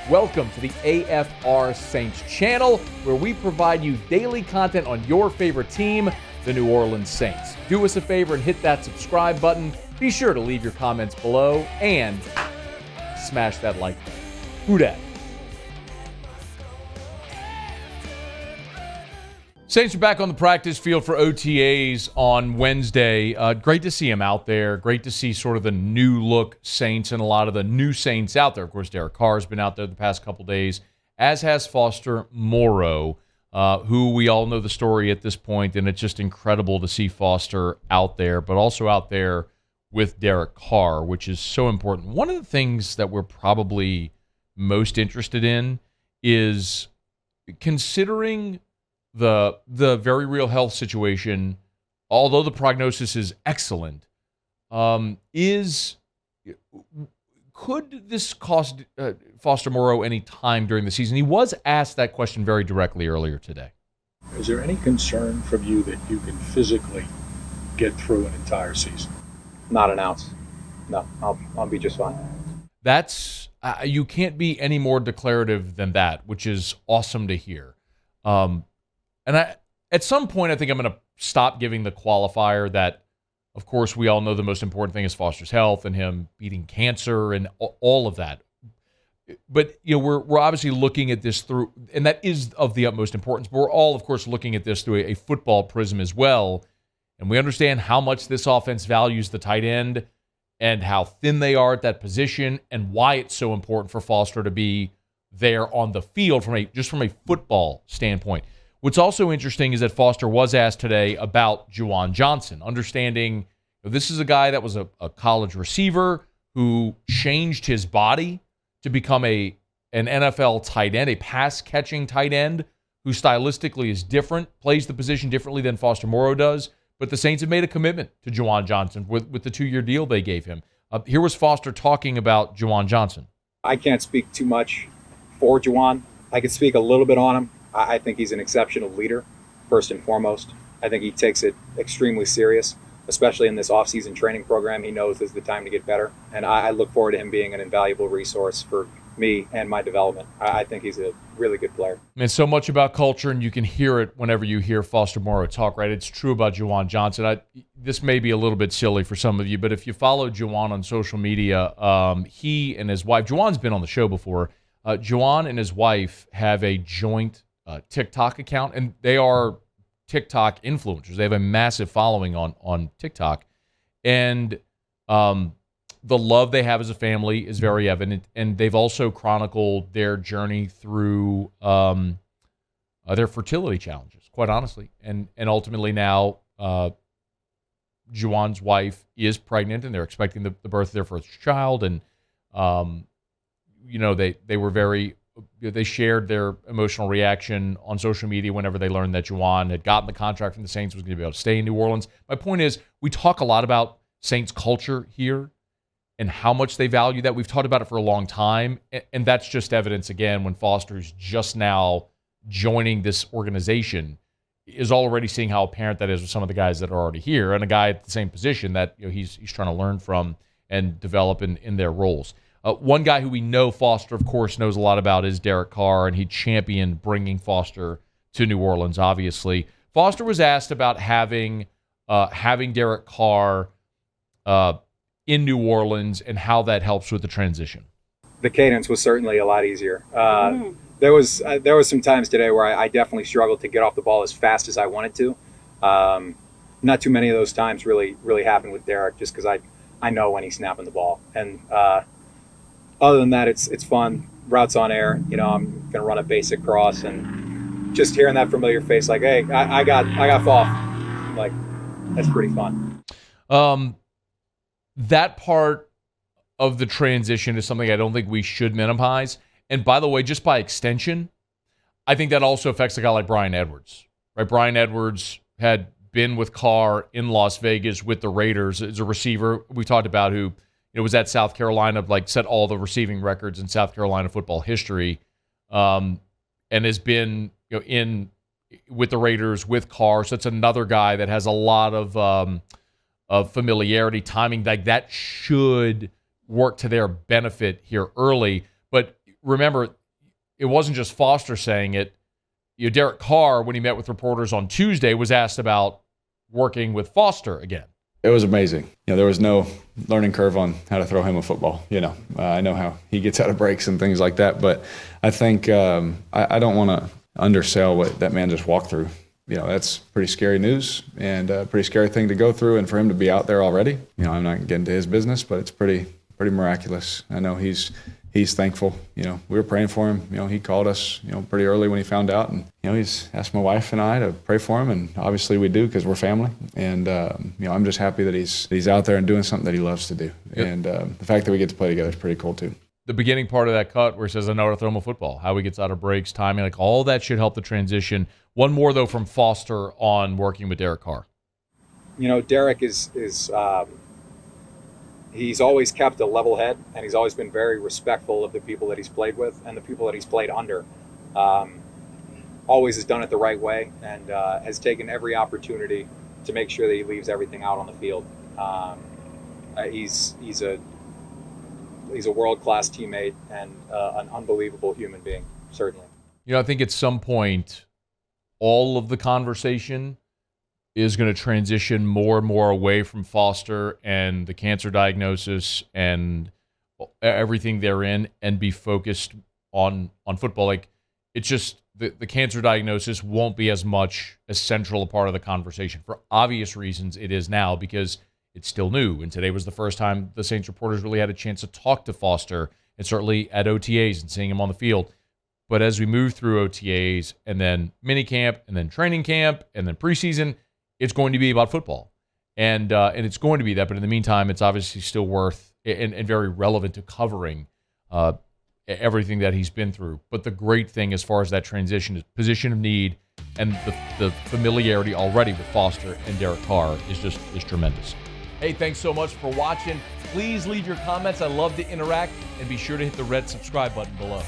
Welcome to the AFR Saints channel, where we provide you daily content on your favorite team, the New Orleans Saints. Do us a favor and hit that subscribe button. Be sure to leave your comments below and smash that like button. Who dat? Saints are back on the practice field for OTAs on Wednesday. Great to see him out there. Great to see sort of the new look Saints and a lot of the new Saints out there. Of course, Derek Carr has been out there the past couple days, as has Foster Moreau, who we all know the story at this point, and it's just incredible to see Foster out there, but also out there with Derek Carr, which is so important. One of the things that we're probably most interested in is considering the very real health situation, although the prognosis is excellent, could this cost Foster Moreau any time during the season? He was asked that question very directly earlier today. Is there any concern from you that you can physically get through an entire season? Not an ounce. No, I'll be just fine. That's you can't be any more declarative than that, which is awesome to hear. And at some point, I think I'm going to stop giving the qualifier that, of course, we all know the most important thing is Foster's health and him beating cancer and all of that. But we're obviously looking at this through, and that is of the utmost importance. But we're all, of course, looking at this through a football prism as well, and we understand how much this offense values the tight end and how thin they are at that position, and why it's so important for Foster to be there on the field from a football standpoint. What's also interesting is that Foster was asked today about Juwan Johnson, understanding this is a guy that was a college receiver who changed his body to become an NFL tight end, a pass-catching tight end who stylistically is different, plays the position differently than Foster Moreau does. But the Saints have made a commitment to Juwan Johnson with the 2-year deal they gave him. Here was Foster talking about Juwan Johnson. I can't speak too much for Juwan. I can speak a little bit on him. I think he's an exceptional leader, first and foremost. I think he takes it extremely serious, especially in this offseason training program. He knows this is the time to get better, and I look forward to him being an invaluable resource for me and my development. I think he's a really good player. And so much about culture, and you can hear it whenever you hear Foster Moreau talk, right? It's true about Juwan Johnson. This may be a little bit silly for some of you, but if you follow Juwan on social media, he and his wife, Juwan's been on the show before, Juwan and his wife have a joint TikTok account, and they are TikTok influencers. They have a massive following on TikTok, and the love they have as a family is very evident, and they've also chronicled their journey through their fertility challenges, quite honestly, and ultimately now Juwan's wife is pregnant, and they're expecting the birth of their first child, and they were very. They shared their emotional reaction on social media whenever they learned that Juwan had gotten the contract from the Saints, was going to be able to stay in New Orleans. My point is, we talk a lot about Saints culture here and how much they value that. We've talked about it for a long time, and that's just evidence, again, when Foster's just now joining this organization, is already seeing how apparent that is with some of the guys that are already here, and a guy at the same position that he's trying to learn from and develop in their roles. One guy who we know Foster, of course, knows a lot about is Derek Carr, and he championed bringing Foster to New Orleans, obviously. Foster was asked about having Derek Carr in New Orleans and how that helps with the transition. The cadence was certainly a lot easier. There was some times today where I definitely struggled to get off the ball as fast as I wanted to. Not too many of those times really happened with Derek, just because I know when he's snapping the ball. And other than that, it's fun. Routes on air. I'm going to run a basic cross, and just hearing that familiar face, like, hey, I got Foff. Like, that's pretty fun. That part of the transition is something I don't think we should minimize. And by the way, just by extension, I think that also affects a guy like Bryan Edwards. Right? Bryan Edwards had been with Carr in Las Vegas with the Raiders as a receiver we talked about, who was at South Carolina, set all the receiving records in South Carolina football history, and has been in with the Raiders with Carr. So it's another guy that has a lot of familiarity, timing. Like, that should work to their benefit here early. But remember, it wasn't just Foster saying it. Derek Carr, when he met with reporters on Tuesday, was asked about working with Foster again. It was amazing. There was no learning curve on how to throw him a football. I know how he gets out of breaks and things like that, but I think I don't want to undersell what that man just walked through. That's pretty scary news and a pretty scary thing to go through, and for him to be out there already, I'm not getting into his business, but it's pretty miraculous. I know he's thankful. We were praying for him. He called us, pretty early when he found out, and he's asked my wife and I to pray for him, and obviously we do because we're family. And I'm just happy that he's out there and doing something that he loves to do. Yep. And the fact that we get to play together is pretty cool too. The beginning part of that cut where he says, "I know how to throw him a football," how he gets out of breaks, timing, like all that should help the transition. One more though from Foster on working with Derek Carr. Derek is he's always kept a level head, and he's always been very respectful of the people that he's played with and the people that he's played under. Always has done it the right way, and has taken every opportunity to make sure that he leaves everything out on the field. He's a world-class teammate and an unbelievable human being, certainly. I think at some point, all of the conversation is going to transition more and more away from Foster and the cancer diagnosis and everything therein, and be focused on football. Like, it's just the cancer diagnosis won't be as much a central part of the conversation. For obvious reasons, it is now because it's still new. And today was the first time the Saints reporters really had a chance to talk to Foster, and certainly at OTAs and seeing him on the field. But as we move through OTAs and then minicamp and then training camp and then preseason, it's going to be about football. And it's going to be that. But in the meantime, it's obviously still worth and very relevant to covering everything that he's been through. But the great thing as far as that transition is position of need, and the familiarity already with Foster and Derek Carr is tremendous. Hey, thanks so much for watching. Please leave your comments. I love to interact, and be sure to hit the red subscribe button below.